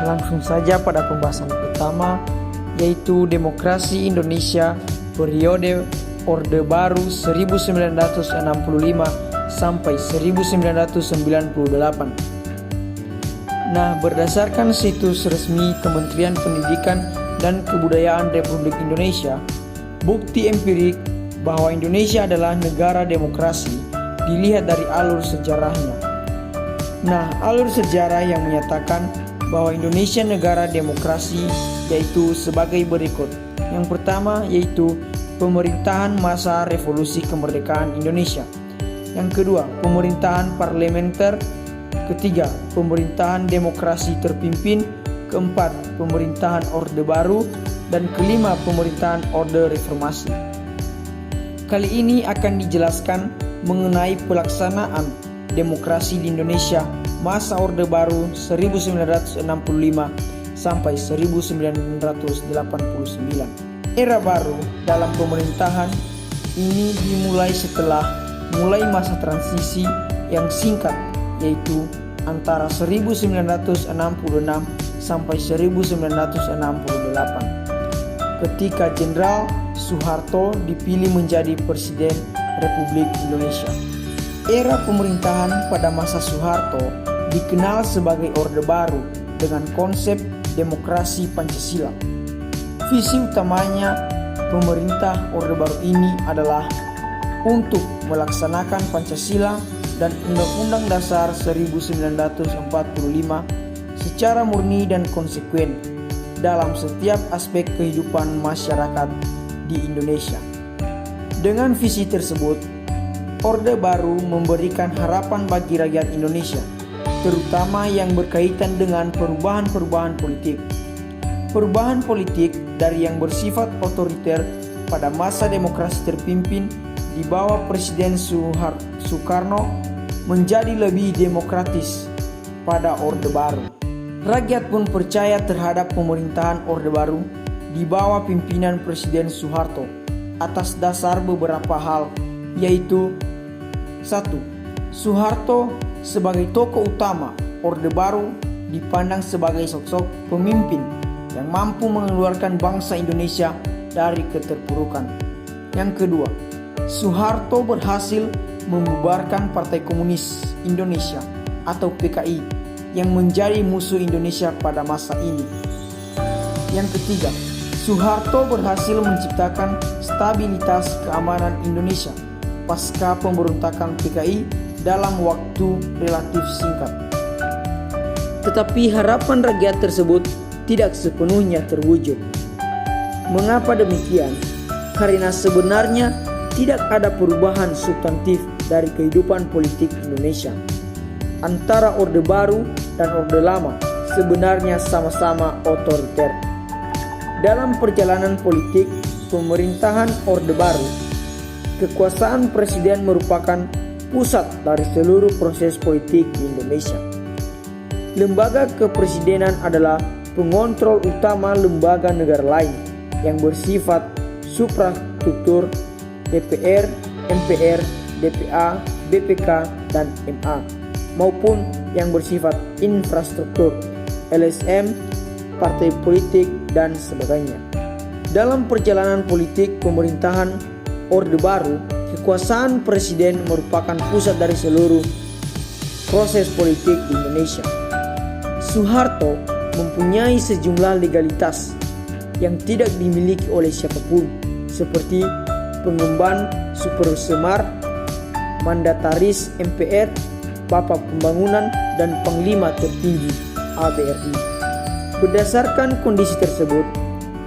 langsung saja pada pembahasan pertama, yaitu demokrasi Indonesia periode Orde Baru 1965 sampai 1998. Nah, berdasarkan situs resmi Kementerian Pendidikan dan Kebudayaan Republik Indonesia, bukti empirik bahwa Indonesia adalah negara demokrasi dilihat dari alur sejarahnya. Nah, alur sejarah yang menyatakan bahwa Indonesia negara demokrasi yaitu sebagai berikut. Yang pertama yaitu pemerintahan masa revolusi kemerdekaan Indonesia. Yang kedua, pemerintahan parlementer. Ketiga, pemerintahan demokrasi terpimpin. Keempat, pemerintahan Orde Baru. Dan kelima, pemerintahan Orde Reformasi. Kali ini akan dijelaskan mengenai pelaksanaan demokrasi di Indonesia masa Orde Baru 1965 sampai 1989. Era baru dalam pemerintahan ini dimulai setelah mulai masa transisi yang singkat, yaitu antara 1966 sampai 1968, ketika Jenderal Soeharto dipilih menjadi Presiden Republik Indonesia. Era pemerintahan pada masa Soeharto dikenal sebagai Orde Baru dengan konsep demokrasi Pancasila. Visi utamanya pemerintah Orde Baru ini adalah untuk melaksanakan Pancasila dan Undang-Undang Dasar 1945 secara murni dan konsekuen dalam setiap aspek kehidupan masyarakat di Indonesia. Dengan visi tersebut, Orde Baru memberikan harapan bagi rakyat Indonesia, terutama yang berkaitan dengan perubahan-perubahan politik. Perubahan politik dari yang bersifat otoriter pada masa demokrasi terpimpin di bawah Presiden Soekarno menjadi lebih demokratis pada Orde Baru. Rakyat pun percaya terhadap pemerintahan Orde Baru di bawah pimpinan Presiden Soeharto atas dasar beberapa hal, yaitu 1. Soeharto sebagai tokoh utama Orde Baru dipandang sebagai sosok pemimpin yang mampu mengeluarkan bangsa Indonesia dari keterpurukan. Yang kedua, Soeharto berhasil membubarkan Partai Komunis Indonesia atau PKI yang menjadi musuh Indonesia pada masa ini. Yang ketiga, Soeharto berhasil menciptakan stabilitas keamanan Indonesia pasca pemberontakan PKI dalam waktu relatif singkat. Tetapi harapan rakyat tersebut tidak sepenuhnya terwujud. Mengapa demikian? Karena sebenarnya tidak ada perubahan substantif dari kehidupan politik Indonesia. Antara Orde Baru dan Orde Lama sebenarnya sama-sama otoriter. Dalam perjalanan politik pemerintahan Orde Baru, kekuasaan presiden merupakan pusat dari seluruh proses politik di Indonesia. Lembaga kepresidenan adalah pengontrol utama lembaga negara lain yang bersifat suprastruktur, DPR, MPR, DPA, BPK, dan MA, maupun yang bersifat infrastruktur, LSM, partai politik, dan sebagainya. Dalam perjalanan politik pemerintahan Orde Baru, kekuasaan presiden merupakan pusat dari seluruh proses politik di Indonesia. Soeharto mempunyai sejumlah legalitas yang tidak dimiliki oleh siapapun, seperti pengemban supersemar, mandataris MPR, Bapak Pembangunan, dan Panglima Tertinggi ABRI. Berdasarkan kondisi tersebut,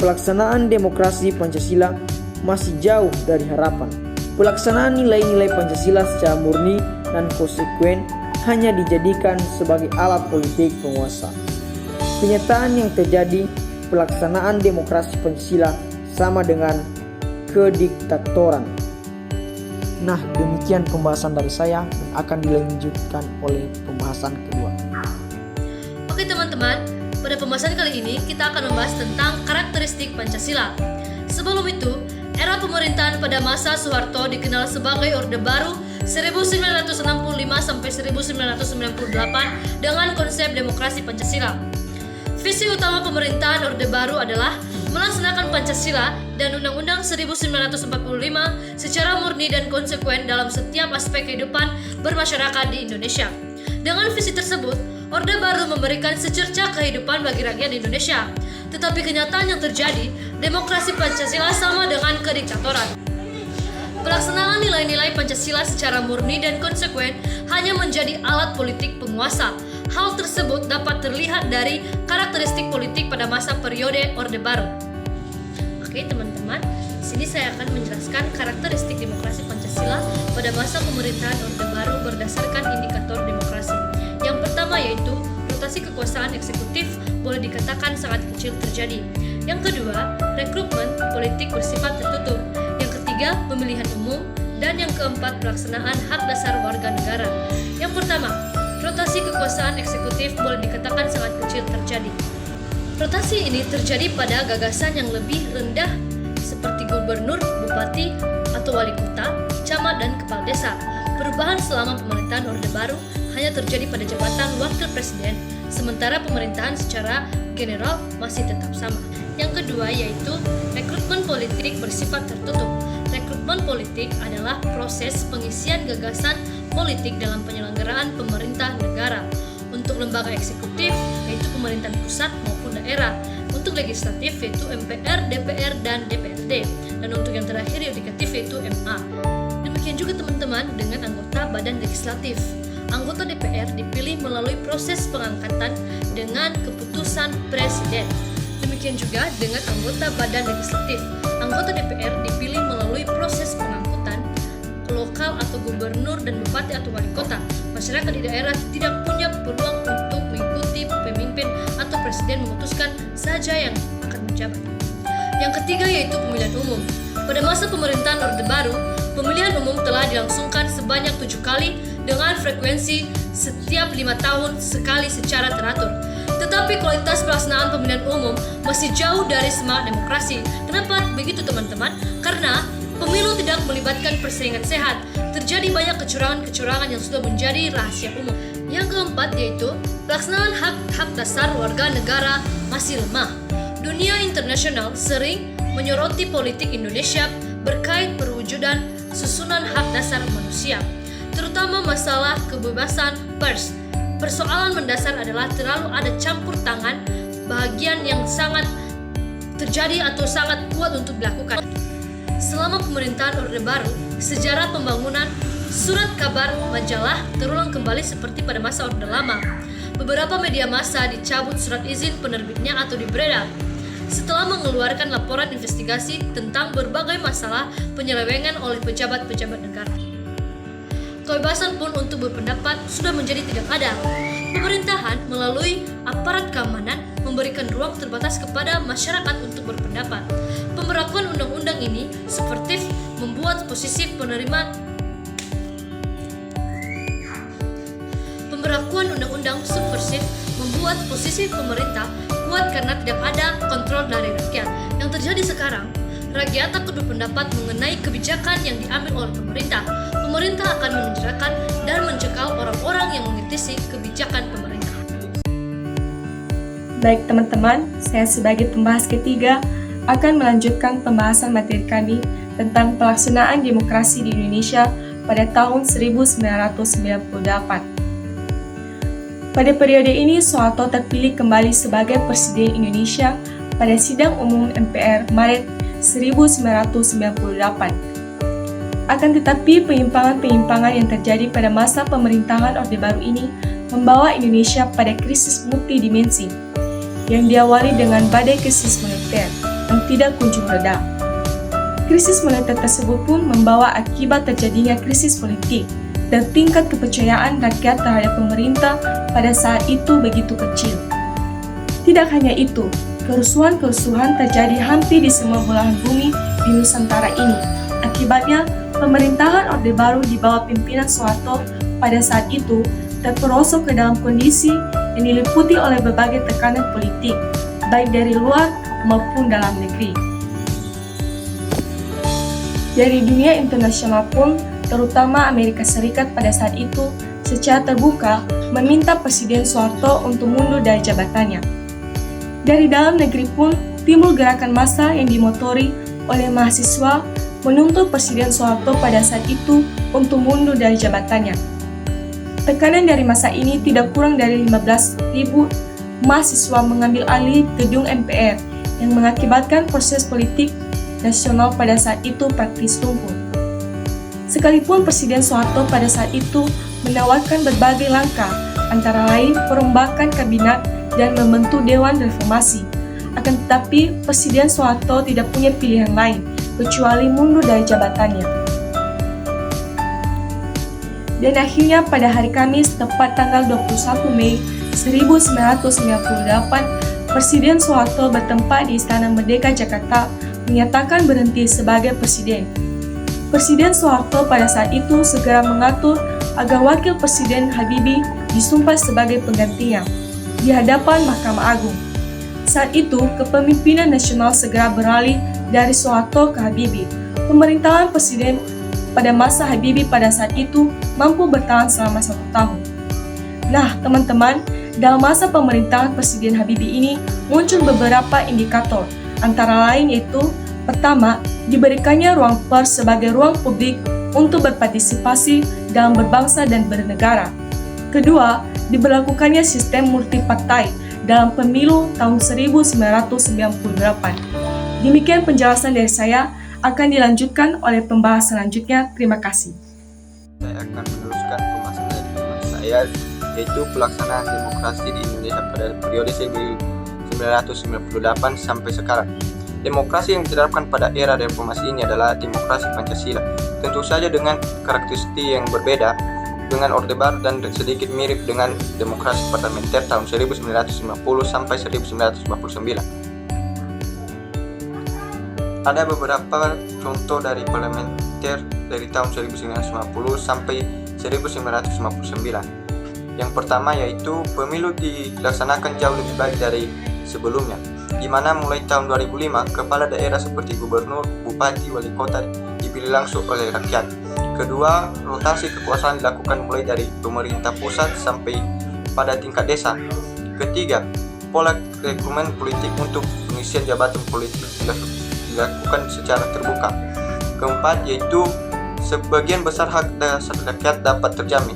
pelaksanaan demokrasi Pancasila masih jauh dari harapan. Pelaksanaan nilai-nilai Pancasila secara murni dan konsekuen hanya dijadikan sebagai alat politik penguasa. Kenyataan yang terjadi, pelaksanaan demokrasi Pancasila sama dengan kediktatoran. Nah, demikian pembahasan dari saya dan akan dilanjutkan oleh pembahasan kedua. Oke teman-teman, pada pembahasan kali ini kita akan membahas tentang karakteristik Pancasila. Sebelum itu, era pemerintahan pada masa Soeharto dikenal sebagai Orde Baru 1965 sampai 1998 dengan konsep demokrasi Pancasila. Visi utama pemerintahan Orde Baru adalah melaksanakan Pancasila dan Undang-Undang 1945 secara murni dan konsekuen dalam setiap aspek kehidupan bermasyarakat di Indonesia. Dengan visi tersebut, Orde Baru memberikan secerca kehidupan bagi rakyat Indonesia. Tetapi kenyataan yang terjadi, demokrasi Pancasila sama dengan kediktatoran. Pelaksanaan nilai-nilai Pancasila secara murni dan konsekuen hanya menjadi alat politik penguasa. Hal tersebut dapat terlihat dari karakteristik politik pada masa periode Orde Baru. Oke teman-teman, di sini saya akan menjelaskan karakteristik demokrasi Pancasila pada masa pemerintahan Orde Baru berdasarkan indikator demokrasi. Yang pertama yaitu rotasi kekuasaan eksekutif boleh dikatakan sangat kecil terjadi. Yang kedua, rekrutmen politik bersifat tertutup. Yang ketiga, pemilihan umum. Dan yang keempat, pelaksanaan hak dasar warga negara. Yang pertama, rotasi kekuasaan eksekutif boleh dikatakan sangat kecil terjadi. Rotasi ini terjadi pada gagasan yang lebih rendah seperti gubernur, bupati, atau wali kota, camat, dan kepala desa. Perubahan selama pemerintahan Orde Baru hanya terjadi pada jabatan wakil presiden, sementara pemerintahan secara general masih tetap sama. Yang kedua yaitu rekrutmen politik bersifat tertutup. Rekrutmen politik adalah proses pengisian gagasan politik dalam penyelenggaraan pemerintah negara. Untuk lembaga eksekutif yaitu pemerintahan pusat maupun daerah. Untuk legislatif yaitu MPR, DPR, dan DPRD. Dan untuk yang terakhir yudikatif yaitu MA. Demikian juga teman-teman dengan anggota badan legislatif. Anggota DPR dipilih melalui proses pengangkatan dengan keputusan presiden. Demikian juga dengan anggota badan legislatif. Anggota DPR dipilih melalui proses pengangkutan lokal atau gubernur dan bupati atau wali kota. Masyarakat di daerah tidak punya peluang untuk mengikuti pemimpin atau presiden memutuskan saja yang akan menjabat. Yang ketiga yaitu pemilihan umum. Pada masa pemerintahan Orde Baru, pemilihan umum telah dilangsungkan sebanyak 7 kali dengan frekuensi setiap 5 tahun sekali secara teratur. Tetapi kualitas pelaksanaan pemilihan umum masih jauh dari semangat demokrasi. Kenapa begitu teman-teman? Karena pemilu tidak melibatkan persaingan sehat. Terjadi banyak kecurangan-kecurangan yang sudah menjadi rahasia umum. Yang keempat yaitu pelaksanaan hak dasar warga negara masih lemah. Dunia internasional sering menyoroti politik Indonesia berkait perwujudan susunan hak dasar manusia, terutama masalah kebebasan pers. Persoalan mendasar adalah terlalu ada campur tangan bagian yang sangat terjadi atau sangat kuat untuk dilakukan. Selama pemerintahan Orde Baru, sejarah pembangunan surat kabar majalah terulang kembali seperti pada masa Orde Lama. Beberapa media massa dicabut surat izin penerbitnya atau diberedar setelah mengeluarkan laporan investigasi tentang berbagai masalah penyelewengan oleh pejabat-pejabat negara. Kebebasan pun untuk berpendapat sudah menjadi tidak ada. Pemerintahan melalui aparat keamanan memberikan ruang terbatas kepada masyarakat untuk berpendapat. Pemberlakuan undang-undang ini subversif membuat posisi pemerintah kuat karena tidak ada kontrol dari rakyat. Yang terjadi sekarang, rakyat takut berpendapat mengenai kebijakan yang diambil oleh pemerintah. Pemerintah akan memenjarakan dan mencekal orang-orang yang mengkritisi kebijakan pemerintah. Baik teman-teman, saya sebagai pembahas ketiga akan melanjutkan pembahasan materi kami tentang pelaksanaan demokrasi di Indonesia pada tahun 1998. Pada periode ini, Soeharto terpilih kembali sebagai Presiden Indonesia pada Sidang Umum MPR Maret 1998. Akan tetapi, penyimpangan-penyimpangan yang terjadi pada masa pemerintahan Orde Baru ini membawa Indonesia pada krisis multidimensi yang diawali dengan badai krisis moneter yang tidak kunjung reda. Krisis moneter tersebut pun membawa akibat terjadinya krisis politik dan tingkat kepercayaan rakyat terhadap pemerintah pada saat itu begitu kecil. Tidak hanya itu, kerusuhan-kerusuhan terjadi hampir di semua belahan bumi di Nusantara ini. Akibatnya, pemerintahan Orde Baru di bawah pimpinan Soeharto pada saat itu terperosok ke dalam kondisi yang diliputi oleh berbagai tekanan politik, baik dari luar maupun dalam negeri. Dari dunia internasional pun, terutama Amerika Serikat pada saat itu, secara terbuka meminta Presiden Soeharto untuk mundur dari jabatannya. Dari dalam negeri pun timbul gerakan massa yang dimotori oleh mahasiswa menuntut Presiden Soeharto pada saat itu untuk mundur dari jabatannya. Tekanan dari massa ini tidak kurang dari 15.000 mahasiswa mengambil alih gedung MPR yang mengakibatkan proses politik nasional pada saat itu praktis lumpuh. Sekalipun Presiden Soeharto pada saat itu menawarkan berbagai langkah, antara lain perombakan kabinet dan membentuk Dewan Reformasi, akan tetapi Presiden Soeharto tidak punya pilihan lain kecuali mundur dari jabatannya. Dan akhirnya pada hari Kamis tepat tanggal 21 Mei 1998, Presiden Soeharto bertempat di Istana Merdeka Jakarta menyatakan berhenti sebagai presiden. Presiden Soeharto pada saat itu segera mengatur agar Wakil Presiden Habibie disumpah sebagai penggantinya di hadapan Mahkamah Agung. Saat itu, kepemimpinan nasional segera beralih dari Soeharto ke Habibie. Pemerintahan presiden pada masa Habibie pada saat itu mampu bertahan selama 1 tahun. Nah, teman-teman, dalam masa pemerintahan Presiden Habibie ini muncul beberapa indikator, antara lain yaitu: pertama, diberikannya ruang pers sebagai ruang publik untuk berpartisipasi dalam berbangsa dan bernegara. Kedua, diberlakukannya sistem multipartai dalam pemilu tahun 1998. Demikian penjelasan dari saya, akan dilanjutkan oleh pembahas selanjutnya. Terima kasih. Saya akan meneruskan pembahasan dari teman saya, yaitu pelaksanaan demokrasi di Indonesia pada periode 1998 sampai sekarang. Demokrasi yang diterapkan pada era reformasi ini adalah demokrasi Pancasila, tentu saja dengan karakteristik yang berbeda dengan Orde Baru dan sedikit mirip dengan demokrasi parlementer tahun 1950 sampai 1959. Ada beberapa contoh dari parlementer dari tahun 1950 sampai 1959. Yang pertama yaitu pemilu dilaksanakan jauh lebih baik dari sebelumnya, di mana mulai tahun 2005 kepala daerah seperti gubernur, bupati, wali kota dipilih langsung oleh rakyat. Kedua, rotasi kekuasaan dilakukan mulai dari pemerintah pusat sampai pada tingkat desa. Ketiga, pola rekrutmen politik untuk pengisian jabatan politik dilakukan secara terbuka. Keempat, yaitu sebagian besar hak dasar rakyat dapat terjamin.